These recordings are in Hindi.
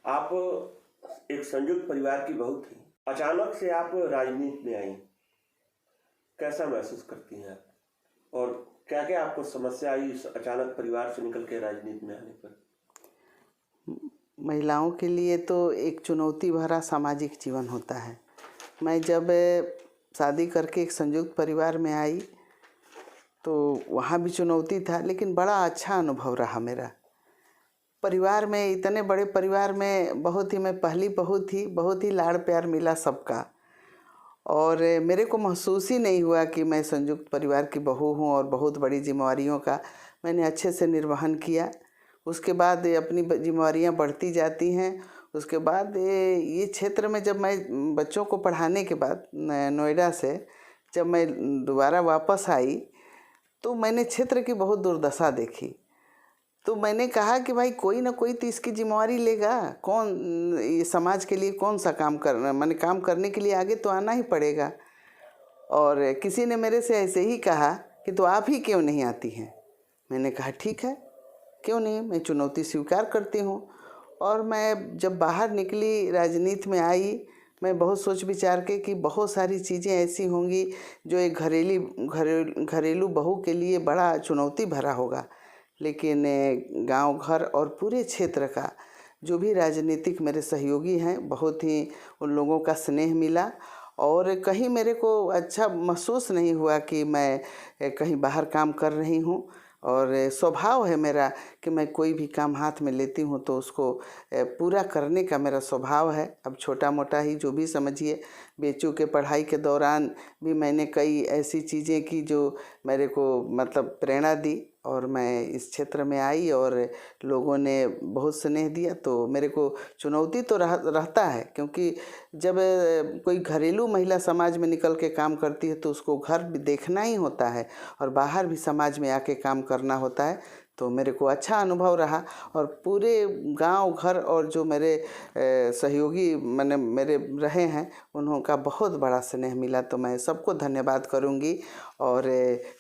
आप एक संयुक्त परिवार की बहू थी, अचानक से आप राजनीति में आई। कैसा महसूस करती हैं आप? और क्या क्या आपको समस्या आई इस अचानक परिवार से निकल के राजनीति में आने पर? महिलाओं के लिए तो एक चुनौती भरा सामाजिक जीवन होता है। मैं जब शादी करके एक संयुक्त परिवार में आई तो वहाँ भी चुनौती था, लेकिन बड़ा अच्छा अनुभव रहा मेरा। परिवार में, इतने बड़े परिवार में मैं पहली बहू थी, बहुत ही लाड़ प्यार मिला सबका। और मेरे को महसूस ही नहीं हुआ कि मैं संयुक्त परिवार की बहू हूँ और बहुत बड़ी जिम्मेवारियों का मैंने अच्छे से निर्वहन किया। उसके बाद अपनी जिम्मेवारियाँ बढ़ती जाती हैं। उसके बाद ये क्षेत्र में जब मैं बच्चों को पढ़ाने के बाद नोएडा से जब मैं दोबारा वापस आई तो मैंने क्षेत्र की बहुत दुर्दशा देखी। तो मैंने कहा कि भाई कोई ना कोई तो इसकी जिम्मेवारी लेगा। कौन ये समाज के लिए कौन सा काम करना, मैंने काम करने के लिए आगे तो आना ही पड़ेगा। और किसी ने मेरे से ऐसे ही कहा कि तो आप ही क्यों नहीं आती हैं। मैंने कहा ठीक है, क्यों नहीं, मैं चुनौती स्वीकार करती हूँ। और मैं जब बाहर निकली, राजनीति में आई, मैं बहुत सोच विचार के कि बहुत सारी चीज़ें ऐसी होंगी जो एक घरेलू बहू के लिए बड़ा चुनौती भरा होगा। लेकिन गांव घर और पूरे क्षेत्र का जो भी राजनीतिक मेरे सहयोगी हैं, बहुत ही उन लोगों का स्नेह मिला। और कहीं मेरे को अच्छा महसूस नहीं हुआ कि मैं कहीं बाहर काम कर रही हूँ। और स्वभाव है मेरा कि मैं कोई भी काम हाथ में लेती हूँ तो उसको पूरा करने का मेरा स्वभाव है। अब छोटा मोटा ही जो भी समझिए, बेचू के पढ़ाई के दौरान भी मैंने कई ऐसी चीज़ें की जो मेरे को मतलब प्रेरणा दी। और मैं इस क्षेत्र में आई और लोगों ने बहुत स्नेह दिया। तो मेरे को चुनौती तो रहता है, क्योंकि जब कोई घरेलू महिला समाज में निकल के काम करती है तो उसको घर भी देखना ही होता है और बाहर भी समाज में आके काम करना होता है। तो मेरे को अच्छा अनुभव रहा। और पूरे गांव घर और जो मेरे सहयोगी मैंने मेरे रहे हैं, उन्हों का बहुत बड़ा स्नेह मिला। तो मैं सबको धन्यवाद करूंगी और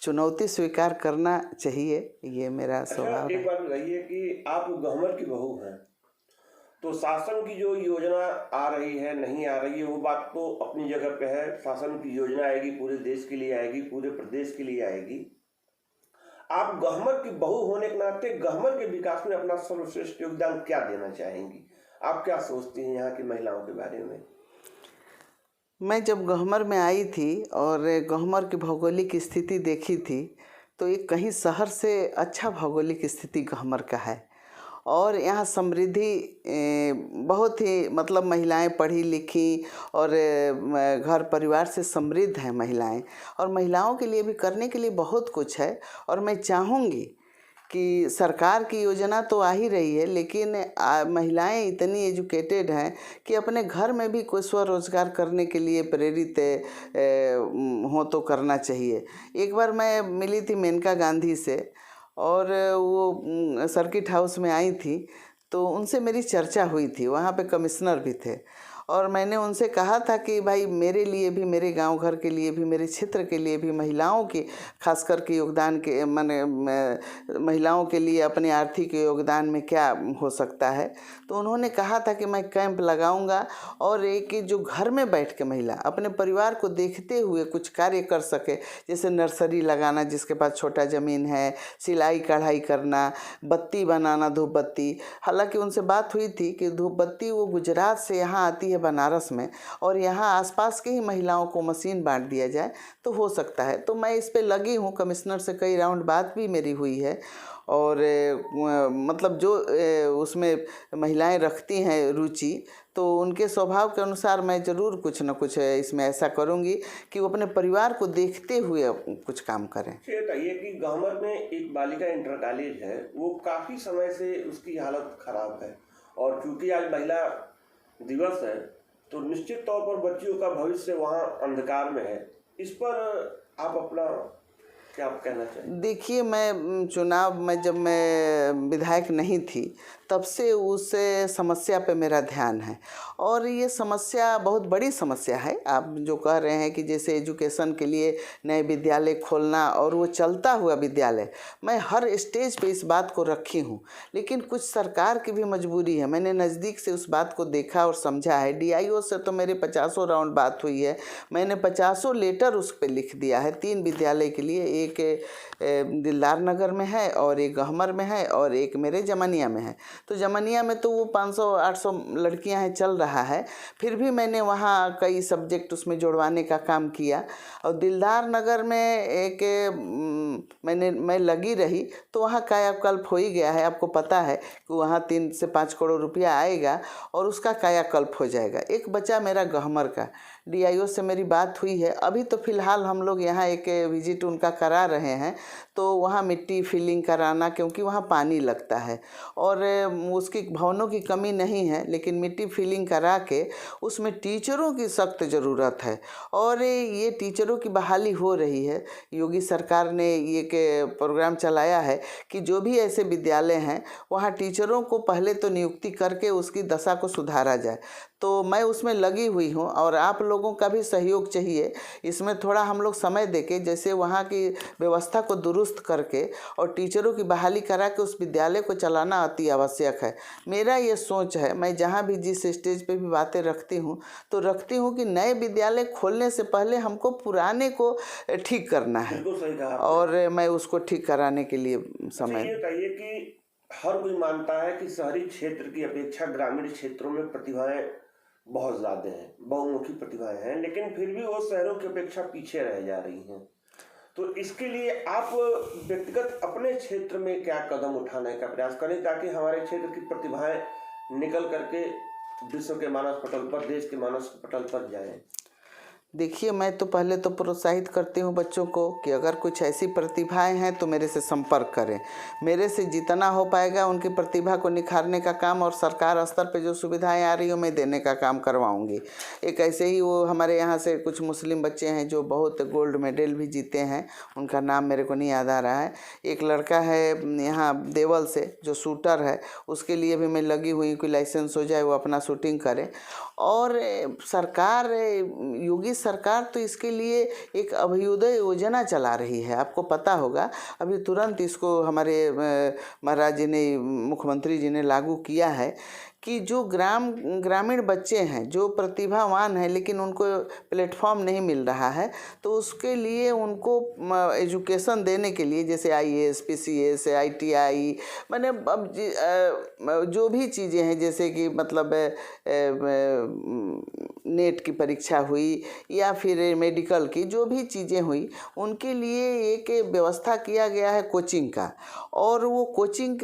चुनौती स्वीकार करना चाहिए, ये मेरा स्वभाव एक है। बात बताइए कि आप गहमर की बहू हैं, तो शासन की जो योजना आ रही है नहीं आ रही है वो बात तो अपनी जगह पे है। शासन की योजना आएगी, पूरे देश के लिए आएगी, पूरे प्रदेश के लिए आएगी। आप गहमर की बहू होने के नाते गहमर के विकास में अपना सर्वश्रेष्ठ योगदान क्या देना चाहेंगी? आप क्या सोचती हैं यहाँ की महिलाओं के बारे में? मैं जब गहमर में आई थी और गहमर की भौगोलिक स्थिति देखी थी तो एक कहीं शहर से अच्छा भौगोलिक स्थिति गहमर का है। और यहाँ समृद्धि बहुत ही मतलब महिलाएं पढ़ी लिखी और घर परिवार से समृद्ध हैं महिलाएं। और महिलाओं के लिए भी करने के लिए बहुत कुछ है। और मैं चाहूँगी कि सरकार की योजना तो आ ही रही है, लेकिन महिलाएं इतनी एजुकेटेड हैं कि अपने घर में भी कोई स्वरोजगार करने के लिए प्रेरित हो तो करना चाहिए। एक बार मैं मिली थी मेनका गांधी से और वो सर्किट हाउस में आई थी, तो उनसे मेरी चर्चा हुई थी। वहाँ पे कमिश्नर भी थे और मैंने उनसे कहा था कि भाई मेरे लिए भी, मेरे गांव घर के लिए भी, मेरे क्षेत्र के लिए भी महिलाओं के खास करके योगदान के माने महिलाओं के लिए अपने आर्थिक योगदान में क्या हो सकता है। तो उन्होंने कहा था कि मैं कैंप लगाऊंगा और एक जो घर में बैठ के महिला अपने परिवार को देखते हुए कुछ कार्य कर सके, जैसे नर्सरी लगाना जिसके पास छोटा ज़मीन है, सिलाई कढ़ाई करना, बत्ती बनाना, धूप बत्ती। हालांकि उनसे बात हुई थी कि धूप बत्ती वो गुजरात से यहाँ आती है बनारस में, और यहाँ आसपास के ही महिलाओं को मशीन बांट दिया जाए तो हो सकता है। तो मैं इस पे लगी हूँ, कमिश्नर से कई राउंड बात भी मेरी हुई है। और मतलब जो उसमें महिलाएं रखती हैं रुचि, तो उनके स्वभाव के अनुसार मैं ज़रूर कुछ न कुछ इसमें ऐसा करूँगी कि वो अपने परिवार को देखते हुए कुछ काम करें। ये बताइए कि गहमर में एक बालिका इंटर कॉलेज है, वो काफ़ी समय से उसकी हालत खराब है, और चूंकि आज महिला दिवस है तो निश्चित तौर पर बच्चियों का भविष्य वहाँ अंधकार में है। इस पर आप अपना क्या कहना चाहिए? देखिए, मैं चुनाव में जब मैं विधायक नहीं थी तब से उस समस्या पे मेरा ध्यान है। और ये समस्या बहुत बड़ी समस्या है। आप जो कह रहे हैं कि जैसे एजुकेशन के लिए नए विद्यालय खोलना और वो चलता हुआ विद्यालय, मैं हर स्टेज पे इस बात को रखी हूँ, लेकिन कुछ सरकार की भी मजबूरी है। मैंने नज़दीक से उस बात को देखा और समझा है। DIO से तो मेरे 50 राउंड बात हुई है। मैंने 50 लेटर उस पर लिख दिया है 3 विद्यालय के लिए। एक दिलदार नगर में है और एक गहमर में है और एक मेरे जमनिया में है। तो जमनिया में तो वो 500-800 लड़कियां हैं, चल रहा है। फिर भी मैंने वहाँ कई सब्जेक्ट उसमें जोड़वाने का काम किया। और दिलदार नगर में एक मैं लगी रही तो वहाँ कायाकल्प हो ही गया है। आपको पता है कि वहाँ 3 से 5 करोड़ रुपया आएगा और उसका कायाकल्प हो जाएगा। एक बच्चा मेरा गहमर का, DIO से मेरी बात हुई है। अभी तो फ़िलहाल हम लोग यहाँ एक विजिट उनका करा रहे हैं, तो वहाँ मिट्टी फिलिंग कराना, क्योंकि वहाँ पानी लगता है और उसकी भवनों की कमी नहीं है, लेकिन मिट्टी फिलिंग करा के उसमें टीचरों की सख्त ज़रूरत है। और ये टीचरों की बहाली हो रही है। योगी सरकार ने ये प्रोग्राम चलाया है कि जो भी ऐसे विद्यालय हैं वहाँ टीचरों को पहले तो नियुक्ति करके उसकी दशा को सुधारा जाए। तो मैं उसमें लगी हुई हूँ और आप लोगों का भी सहयोग चाहिए। इसमें थोड़ा हम लोग समय देके, जैसे वहाँ की व्यवस्था को दुरुस्त करके और टीचरों की बहाली करा के उस विद्यालय को चलाना अति आवश्यक है। मेरा ये सोच है। मैं जहाँ भी जिस स्टेज पे भी बातें रखती हूँ तो रखती हूँ कि नए विद्यालय खोलने से पहले हमको पुराने को ठीक करना है। बिल्कुल सही कहा आपने। और मैं उसको ठीक कराने के लिए समय। ये बताइए कि हर कोई मानता है कि शहरी क्षेत्र की अपेक्षा ग्रामीण क्षेत्रों में प्रतिभाएं बहुत ज़्यादा हैं, बहुमुखी प्रतिभाएं हैं, लेकिन फिर भी वो शहरों की अपेक्षा पीछे रह जा रही हैं। तो इसके लिए आप व्यक्तिगत अपने क्षेत्र में क्या कदम उठाने का प्रयास करें ताकि हमारे क्षेत्र की प्रतिभाएं निकल करके विश्व के मानस पटल पर, देश के मानस पटल पर जाएं? देखिए, मैं तो पहले तो प्रोत्साहित करती हूँ बच्चों को कि अगर कुछ ऐसी प्रतिभाएं हैं तो मेरे से संपर्क करें। मेरे से जितना हो पाएगा उनकी प्रतिभा को निखारने का काम, और सरकार स्तर पे जो सुविधाएं आ रही हो मैं देने का काम करवाऊंगी। एक ऐसे ही वो हमारे यहाँ से कुछ मुस्लिम बच्चे हैं जो बहुत गोल्ड मेडल भी जीते हैं, उनका नाम मेरे को नहीं याद आ रहा है। एक लड़का है यहाँ देवल से जो शूटर है, उसके लिए भी मैं लगी हुई कि लाइसेंस हो जाए, वो अपना शूटिंग करे। और सरकार, योगी सरकार तो इसके लिए एक अभ्युदय योजना चला रही है। आपको पता होगा, अभी तुरंत इसको हमारे महाराज जी ने, मुख्यमंत्री जी ने लागू किया है कि जो ग्रामीण बच्चे हैं जो प्रतिभावान हैं लेकिन उनको प्लेटफॉर्म नहीं मिल रहा है, तो उसके लिए उनको एजुकेशन देने के लिए, जैसे IAS, PCS, ITI, मैंने अब जो भी चीज़ें हैं, जैसे कि मतलब नेट की परीक्षा हुई या फिर मेडिकल की जो भी चीज़ें हुई, उनके लिए एक व्यवस्था किया गया है कोचिंग का। और वो कोचिंग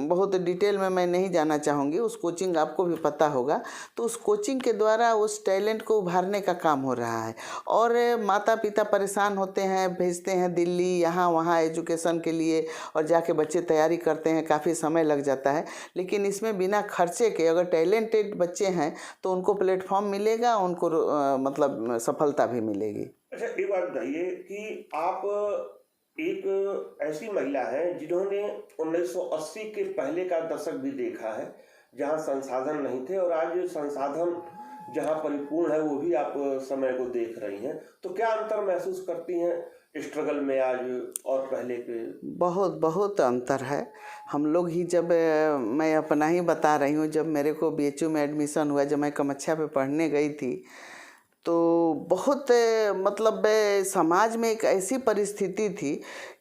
बहुत डिटेल में मैं नहीं जाना चाहूँगी, उस कोचिंग आपको भी पता होगा। तो उस कोचिंग के द्वारा उस टैलेंट को उभारने का काम हो रहा है। और माता पिता परेशान होते हैं, भेजते हैं दिल्ली यहाँ वहाँ एजुकेशन के लिए, और जाके बच्चे तैयारी करते हैं, काफ़ी समय लग जाता है। लेकिन इसमें बिना खर्चे के अगर टैलेंटेड बच्चे हैं तो उनको प्लेटफॉर्म मिलेगा, उनको मतलब सफलता भी मिलेगी। अच्छा, एक बात बताइए कि आप एक ऐसी महिला हैं जिन्होंने 1980 के पहले का दशक भी देखा है जहां संसाधन नहीं थे, और आज संसाधन जहां परिपूर्ण है वो भी आप समय को देख रही हैं। तो क्या अंतर महसूस करती हैं स्ट्रगल में आज और पहले के? बहुत बहुत अंतर है। हम लोग ही, जब मैं अपना ही बता रही हूँ, जब मेरे को BHU में एडमिशन हुआ, जब मैं कामाख्या पे पढ़ने गई थी, तो बहुत मतलब समाज में एक ऐसी परिस्थिति थी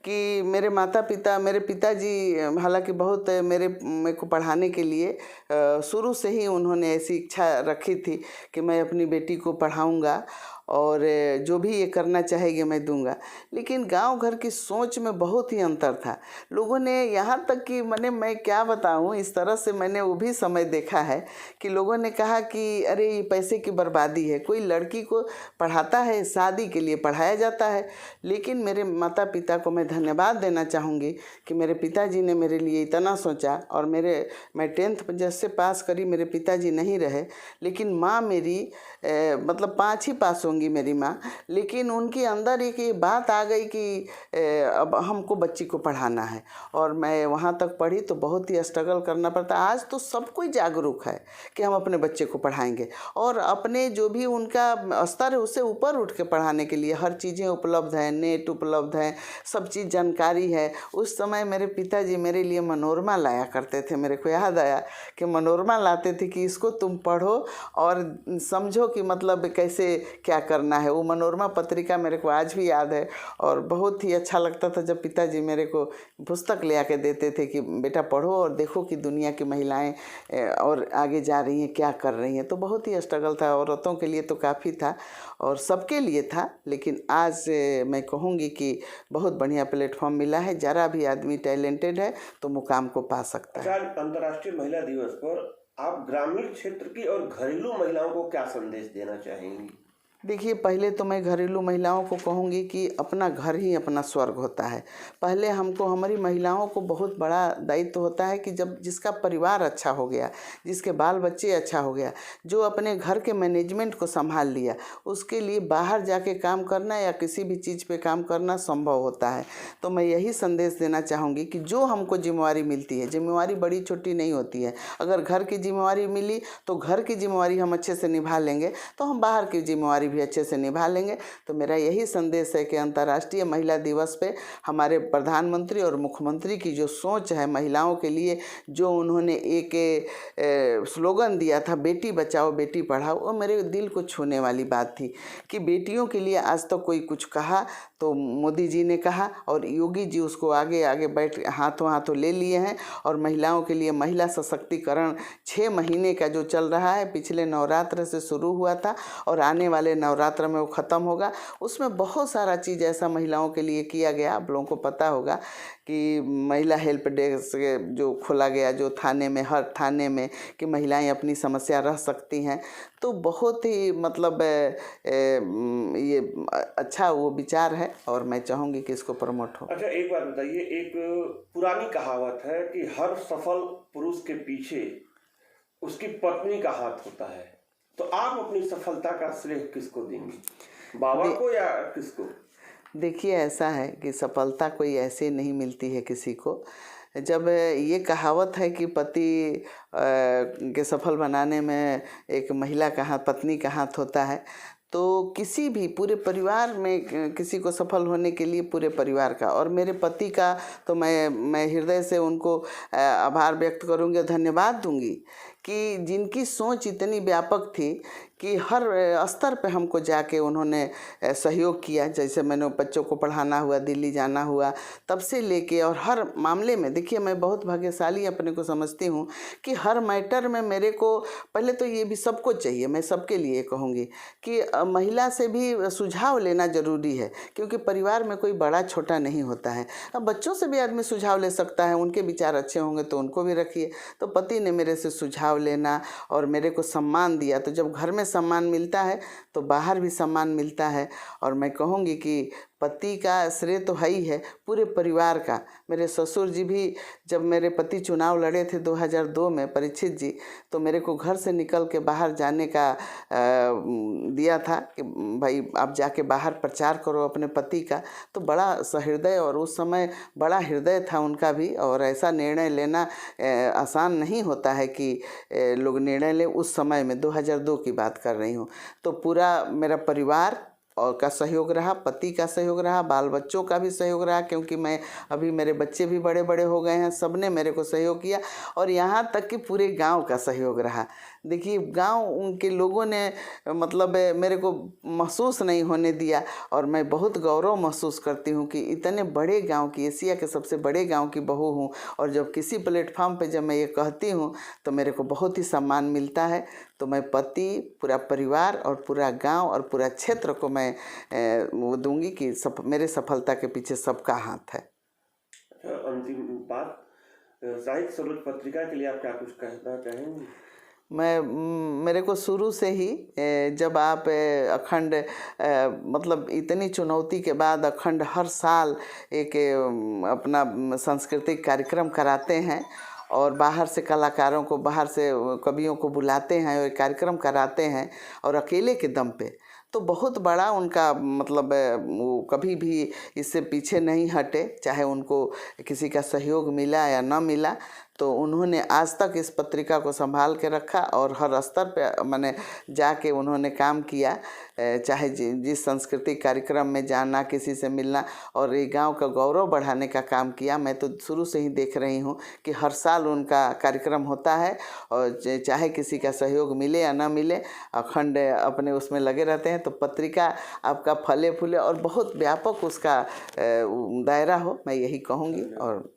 कि मेरे माता पिता, मेरे पिताजी हालांकि बहुत मेरे को पढ़ाने के लिए शुरू से ही उन्होंने ऐसी इच्छा रखी थी कि मैं अपनी बेटी को पढ़ाऊंगा और जो भी ये करना चाहेगी मैं दूंगा। लेकिन गांव घर की सोच में बहुत ही अंतर था। लोगों ने, यहाँ तक कि मैं क्या बताऊं, इस तरह से मैंने वो भी समय देखा है कि लोगों ने कहा कि अरे ये पैसे की बर्बादी है, कोई लड़की को पढ़ाता है शादी के लिए पढ़ाया जाता है। लेकिन मेरे माता पिता को मैं धन्यवाद देना चाहूँगी कि मेरे पिताजी ने मेरे लिए इतना सोचा। और मैं 10th जैसे पास करी, मेरे पिताजी नहीं रहे, लेकिन माँ मेरी मतलब 5 ही पास होंगी मेरी माँ, लेकिन उनके अंदर एक ये बात आ गई कि अब हमको बच्ची को पढ़ाना है। और मैं वहाँ तक पढ़ी तो बहुत ही स्ट्रगल करना पड़ता। आज तो सब कोई जागरूक है कि हम अपने बच्चे को पढ़ाएंगे, और अपने जो भी उनका स्तर है उससे ऊपर उठ के पढ़ाने के लिए हर चीज़ें उपलब्ध है, नेट उपलब्ध है, सब चीज़ जानकारी है। उस समय मेरे पिताजी मेरे लिए मनोरमा लाया करते थे। मेरे को याद आया कि मनोरमा लाते थे कि इसको तुम पढ़ो और समझो कि मतलब कैसे क्या करना है। वो मनोरमा पत्रिका मेरे को आज भी याद है, और बहुत ही अच्छा लगता था जब पिताजी मेरे को पुस्तक ले आके देते थे कि बेटा पढ़ो और देखो कि दुनिया की महिलाएं और आगे जा रही हैं, क्या कर रही हैं। तो बहुत ही स्ट्रगल था, औरतों के लिए तो काफ़ी था और सबके लिए था। लेकिन आज मैं कहूँगी कि बहुत बढ़िया प्लेटफॉर्म मिला है। ज़रा भी आदमी टैलेंटेड है तो मुकाम को पा सकता है। आज अंतर्राष्ट्रीय महिला दिवस पर आप ग्रामीण क्षेत्र की और घरेलू महिलाओं को क्या संदेश देना चाहेंगी? देखिए, पहले तो मैं घरेलू महिलाओं को कहूँगी कि अपना घर ही अपना स्वर्ग होता है। पहले हमको, हमारी महिलाओं को बहुत बड़ा दायित्व होता है कि जब जिसका परिवार अच्छा हो गया, जिसके बाल बच्चे अच्छा हो गया, जो अपने घर के मैनेजमेंट को संभाल लिया, उसके लिए बाहर जाके काम करना या किसी भी चीज़ पे काम करना संभव होता है। तो मैं यही संदेश देना चाहूँगी कि जो हमको जिम्मेवारी मिलती है, जिम्मेवारी बड़ी छोटी नहीं होती है। अगर घर की जिम्मेवारी मिली तो घर की जिम्मेवारी हम अच्छे से निभा लेंगे तो हम बाहर की जिम्मेवारी भी अच्छे से निभा लेंगे। तो मेरा यही संदेश है कि अंतर्राष्ट्रीय महिला दिवस पे हमारे प्रधानमंत्री और मुख्यमंत्री की जो सोच है महिलाओं के लिए, जो उन्होंने एक स्लोगन दिया था, बेटी बचाओ बेटी पढ़ाओ, वो मेरे दिल को छूने वाली बात थी कि बेटियों के लिए आज तक कोई कुछ कहा तो मोदी जी ने कहा, और योगी जी उसको आगे आगे बैठ हाथों हाथों ले लिए हैं। और महिलाओं के लिए महिला सशक्तिकरण 6 महीने का जो चल रहा है, पिछले नवरात्र से शुरू हुआ था और आने वाले नवरात्र में वो ख़त्म होगा। उसमें बहुत सारा चीज़ ऐसा महिलाओं के लिए किया गया। आप लोगों को पता होगा कि महिला हेल्प डेस्क जो खोला गया, जो थाने में, हर थाने में, कि महिलाएं अपनी समस्या रह सकती हैं। तो बहुत ही मतलब ये अच्छा वो विचार है और मैं चाहूँगी कि इसको प्रमोट हो। अच्छा, एक बात बताइए, एक पुरानी कहावत है कि हर सफल पुरुष के पीछे उसकी पत्नी का हाथ होता है, तो आप अपनी सफलता का श्रेय किसको देंगी, बाबा को या किसको? देखिए, ऐसा है कि सफलता कोई ऐसे नहीं मिलती है किसी को। जब ये कहावत है कि पति के सफल बनाने में एक महिला का हाथ, पत्नी का हाथ होता है, तो किसी भी पूरे परिवार में किसी को सफल होने के लिए पूरे परिवार का, और मेरे पति का तो मैं हृदय से उनको आभार व्यक्त करूँगी, धन्यवाद दूंगी कि जिनकी सोच इतनी व्यापक थी कि हर स्तर पे हमको जाके उन्होंने सहयोग किया। जैसे मैंने बच्चों को पढ़ाना हुआ, दिल्ली जाना हुआ, तब से लेके और हर मामले में, देखिए मैं बहुत भाग्यशाली अपने को समझती हूँ कि हर मैटर में मेरे को, पहले तो ये भी सबको चाहिए, मैं सबके लिए कहूँगी कि महिला से भी सुझाव लेना ज़रूरी है, क्योंकि परिवार में कोई बड़ा छोटा नहीं होता है। अब बच्चों से भी आदमी सुझाव ले सकता है, उनके विचार अच्छे होंगे तो उनको भी रखिए। तो पति ने मेरे से सुझाव लेना और मेरे को सम्मान दिया, तो जब घर में सम्मान मिलता है तो बाहर भी सम्मान मिलता है। और मैं कहूँगी कि पति का श्रेय तो है ही है, पूरे परिवार का। मेरे ससुर जी भी, जब मेरे पति चुनाव लड़े थे 2002 में, परीक्षित जी, तो मेरे को घर से निकल के बाहर जाने का दिया था कि भाई आप जाके बाहर प्रचार करो अपने पति का। तो बड़ा सहृदय, और उस समय बड़ा हृदय था उनका भी, और ऐसा निर्णय लेना आसान नहीं होता है कि लोग निर्णय लें। उस समय में 2002 की बात कर रही हूँ। तो पूरा मेरा परिवार और का सहयोग रहा, पति का सहयोग रहा, बाल बच्चों का भी सहयोग रहा, क्योंकि मैं अभी मेरे बच्चे भी बड़े बड़े हो गए हैं, सबने मेरे को सहयोग किया, और यहाँ तक कि पूरे गांव का सहयोग रहा। देखिए, गांव उनके लोगों ने मतलब मेरे को महसूस नहीं होने दिया, और मैं बहुत गौरव महसूस करती हूँ कि इतने बड़े गांव की, एशिया के सबसे बड़े गांव की बहू हूँ, और जब किसी प्लेटफॉर्म पे जब मैं ये कहती हूँ तो मेरे को बहुत ही सम्मान मिलता है। तो मैं पति, पूरा परिवार और पूरा गांव और पूरा क्षेत्र को मैं वो दूंगी कि मेरे सफलता के पीछे सबका हाथ है। अंतिम बात, साहित्य सरोज पत्रिका के लिए आप क्या कुछ कहना चाहेंगे? मेरे को शुरू से ही जब आप अखंड मतलब इतनी चुनौती के बाद अखंड हर साल एक अपना सांस्कृतिक कार्यक्रम कराते हैं और बाहर से कलाकारों को, बाहर से कवियों को बुलाते हैं और कार्यक्रम कराते हैं और अकेले के दम पे, तो बहुत बड़ा उनका मतलब वो कभी भी इससे पीछे नहीं हटे, चाहे उनको किसी का सहयोग मिला या न मिला। तो उन्होंने आज तक इस पत्रिका को संभाल के रखा और हर स्तर पे मैंने जाके उन्होंने काम किया, चाहे जिस सांस्कृतिक कार्यक्रम में जाना, किसी से मिलना और ये गांव का गौरव बढ़ाने का काम किया। मैं तो शुरू से ही देख रही हूँ कि हर साल उनका कार्यक्रम होता है और चाहे किसी का सहयोग मिले या ना मिले, अखंड अपने उसमें लगे रहते हैं। तो पत्रिका आपका फले फूले और बहुत व्यापक उसका दायरा हो, मैं यही कहूँगी। और